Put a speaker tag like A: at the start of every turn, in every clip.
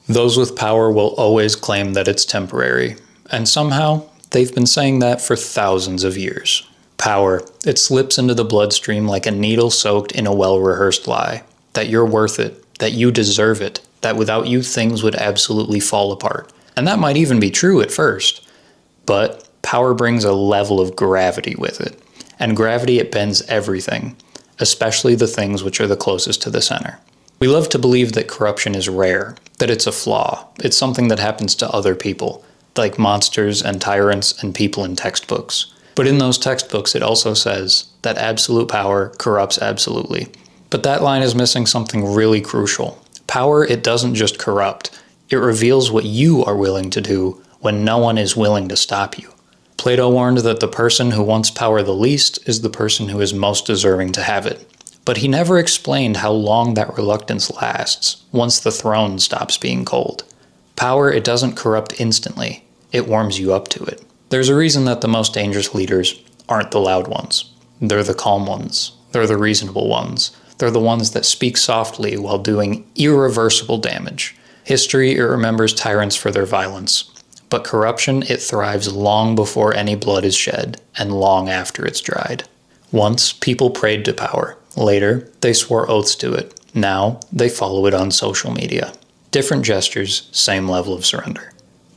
A: Those with power will always claim that it's temporary, and somehow they've been saying that for thousands of years. Power, it slips into the bloodstream like a needle soaked in a well-rehearsed lie. That you're worth it, that you deserve it, that without you things would absolutely fall apart. And that might even be true at first. But power brings a level of gravity with it. And gravity, it bends everything, especially the things which are the closest to the center. We love to believe that corruption is rare, that it's a flaw, it's something that happens to other people, like monsters and tyrants and people in textbooks. But in those textbooks, it also says that absolute power corrupts absolutely. But that line is missing something really crucial. Power, it doesn't just corrupt. It reveals what you are willing to do when no one is willing to stop you. Plato warned that the person who wants power the least is the person who is most deserving to have it. But he never explained how long that reluctance lasts once the throne stops being cold. Power, it doesn't corrupt instantly. It warms you up to it. There's a reason that the most dangerous leaders aren't the loud ones. They're the calm ones. They're the reasonable ones. They're the ones that speak softly while doing irreversible damage. History, it remembers tyrants for their violence. But corruption, it thrives long before any blood is shed, and long after it's dried. Once, people prayed to power. Later, they swore oaths to it. Now, they follow it on social media. Different gestures, same level of surrender.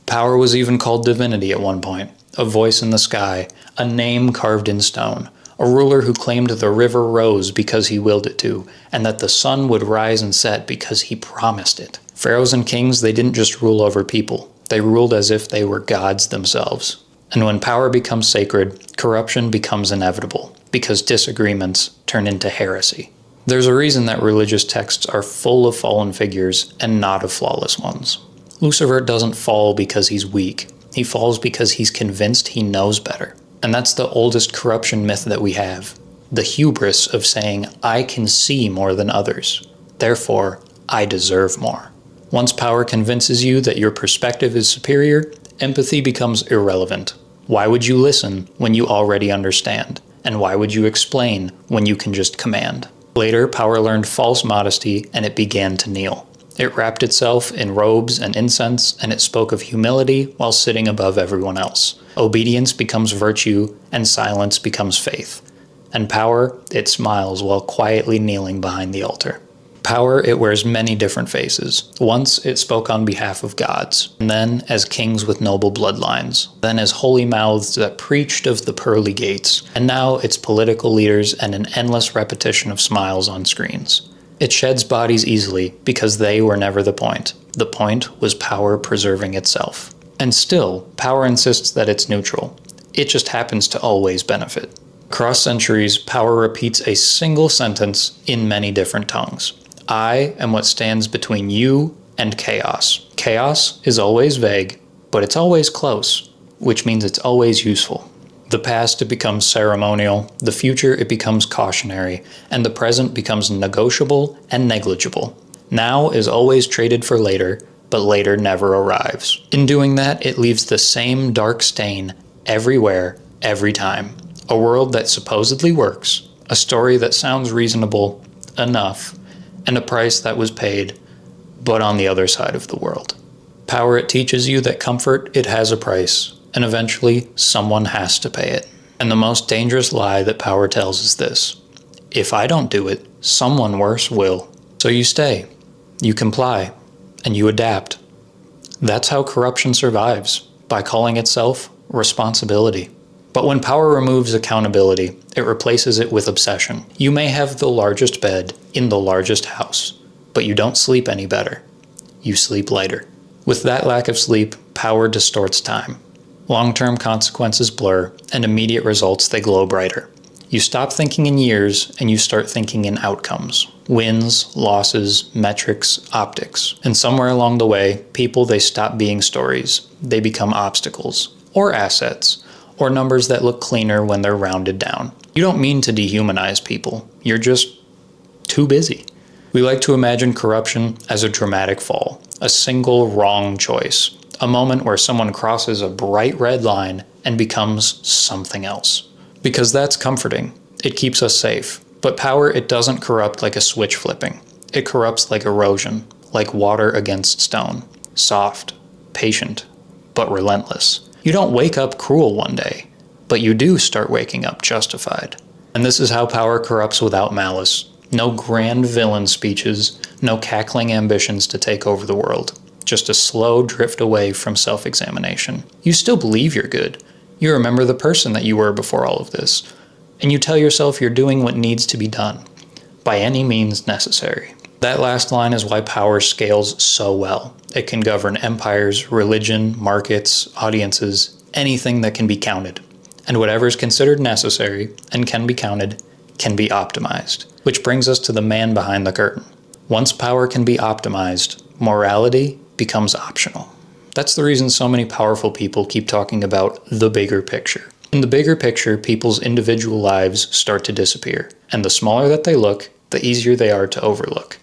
A: Power was even called divinity at one point. A voice in the sky, a name carved in stone. A ruler who claimed the river rose because he willed it to, and that the sun would rise and set because he promised it. Pharaohs and kings, they didn't just rule over people. They ruled as if they were gods themselves. And when power becomes sacred, corruption becomes inevitable, because disagreements turn into heresy. There's a reason that religious texts are full of fallen figures and not of flawless ones. Lucifer doesn't fall because he's weak. He falls because he's convinced he knows better. And that's the oldest corruption myth that we have. The hubris of saying, I can see more than others. Therefore, I deserve more. Once power convinces you that your perspective is superior, empathy becomes irrelevant. Why would you listen when you already understand? And why would you explain when you can just command? Later, power learned false modesty and it began to kneel. It wrapped itself in robes and incense, and it spoke of humility while sitting above everyone else. Obedience becomes virtue, and silence becomes faith. And power, it smiles while quietly kneeling behind the altar. Power, it wears many different faces. Once, it spoke on behalf of gods, and then as kings with noble bloodlines, then as holy mouths that preached of the pearly gates, and now it's political leaders and an endless repetition of smiles on screens. It sheds bodies easily because they were never the point. The point was power preserving itself. And still, power insists that it's neutral. It just happens to always benefit. Across centuries, power repeats a single sentence in many different tongues. I am what stands between you and chaos. Chaos is always vague, but it's always close, which means it's always useful. The past, it becomes ceremonial, the future, it becomes cautionary, and the present becomes negotiable and negligible. Now is always traded for later, but later never arrives. In doing that, it leaves the same dark stain everywhere, every time. A world that supposedly works, a story that sounds reasonable enough, and a price that was paid, but on the other side of the world. Power, it teaches you that comfort, it has a price, and eventually someone has to pay it. And the most dangerous lie that power tells is this: if I don't do it, someone worse will. So you stay, you comply, and you adapt. That's how corruption survives, by calling itself responsibility. But when power removes accountability, it replaces it with obsession. You may have the largest bed in the largest house, but you don't sleep any better. You sleep lighter. With that lack of sleep, power distorts time. Long-term consequences blur, and immediate results, they glow brighter. You stop thinking in years, and you start thinking in outcomes. Wins, losses, metrics, optics. And somewhere along the way, people, they stop being stories. They become obstacles, or assets, or numbers that look cleaner when they're rounded down. You don't mean to dehumanize people. You're just too busy. We like to imagine corruption as a dramatic fall, a single wrong choice, a moment where someone crosses a bright red line and becomes something else. Because that's comforting. It keeps us safe. But power, it doesn't corrupt like a switch flipping. It corrupts like erosion, like water against stone. soft, patient, but relentless. You don't wake up cruel one day, but you do start waking up justified. And this is how power corrupts without malice. No grand villain speeches, no cackling ambitions to take over the world. Just a slow drift away from self-examination. You still believe you're good. You remember the person that you were before all of this. And you tell yourself you're doing what needs to be done, by any means necessary. That last line is why power scales so well. It can govern empires, religion, markets, audiences, anything that can be counted. And whatever is considered necessary and can be counted can be optimized. Which brings us to the man behind the curtain. Once power can be optimized, morality becomes optional. That's the reason so many powerful people keep talking about the bigger picture. In the bigger picture, people's individual lives start to disappear. And the smaller that they look, the easier they are to overlook,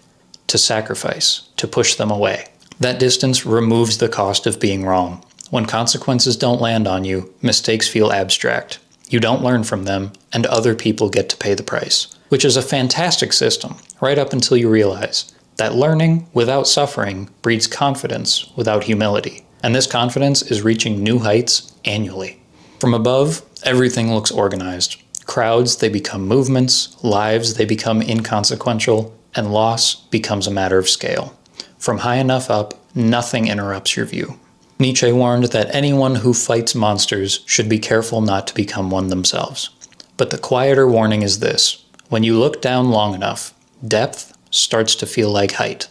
A: to sacrifice, to push them away. That distance removes the cost of being wrong. When consequences don't land on you, mistakes feel abstract. You don't learn from them, and other people get to pay the price. Which is a fantastic system, right up until you realize that learning without suffering breeds confidence without humility. And this confidence is reaching new heights annually. From above, everything looks organized. Crowds, they become movements, lives, they become inconsequential, and loss becomes a matter of scale. From high enough up, nothing interrupts your view. Nietzsche warned that anyone who fights monsters should be careful not to become one themselves. But the quieter warning is this: when you look down long enough, depth starts to feel like height.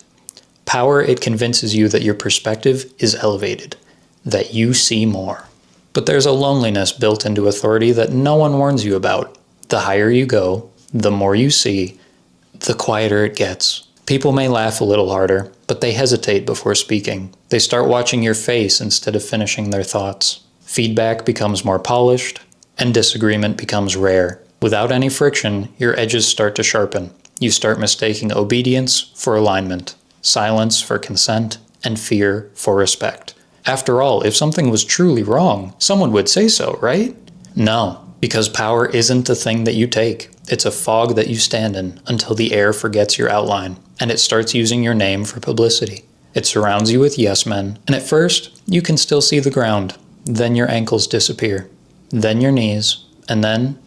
A: Power, it convinces you that your perspective is elevated, that you see more. But there's a loneliness built into authority that no one warns you about. The higher you go, the more you see, the quieter it gets. People may laugh a little harder, but they hesitate before speaking. They start watching your face instead of finishing their thoughts. Feedback becomes more polished, and disagreement becomes rare. Without any friction, your edges start to sharpen. You start mistaking obedience for alignment, silence for consent, and fear for respect. After all, if something was truly wrong, someone would say so, right? No, because power isn't a thing that you take. It's a fog that you stand in until the air forgets your outline, and it starts using your name for publicity. It surrounds you with yes men, and at first, you can still see the ground. Then your ankles disappear, then your knees, and then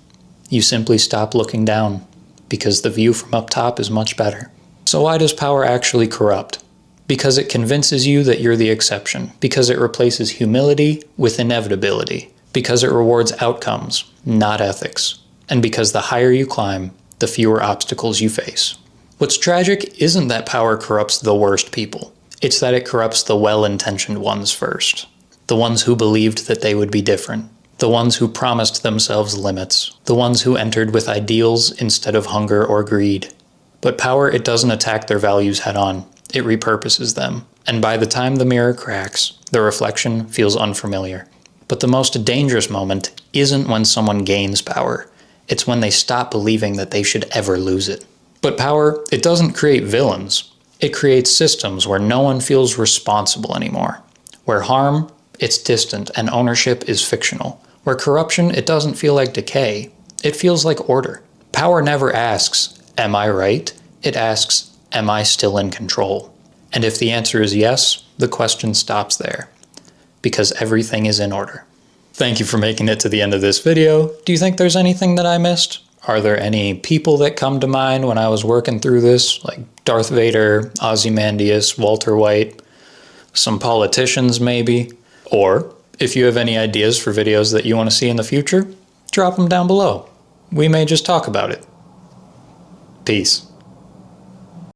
A: you simply stop looking down, because the view from up top is much better. So why does power actually corrupt? Because it convinces you that you're the exception, because it replaces humility with inevitability, because it rewards outcomes, not ethics, and because the higher you climb, the fewer obstacles you face. What's tragic isn't that power corrupts the worst people. It's that it corrupts the well-intentioned ones first. The ones who believed that they would be different. The ones who promised themselves limits. The ones who entered with ideals instead of hunger or greed. But power, it doesn't attack their values head-on. It repurposes them. And by the time the mirror cracks, the reflection feels unfamiliar. But the most dangerous moment isn't when someone gains power. It's when they stop believing that they should ever lose it. But power, it doesn't create villains. It creates systems where no one feels responsible anymore. Where harm, it's distant and ownership is fictional. Where corruption, it doesn't feel like decay. It feels like order. Power never asks, am I right? It asks, am I still in control? And if the answer is yes, the question stops there. Because everything is in order. Thank you for making it to the end of this video. Do you think there's anything that I missed? Are there any people that come to mind when I was working through this? Like Darth Vader, Ozymandias, Walter White, some politicians maybe? Or, if you have any ideas for videos that you want to see in the future, drop them down below. We may just talk about it. Peace.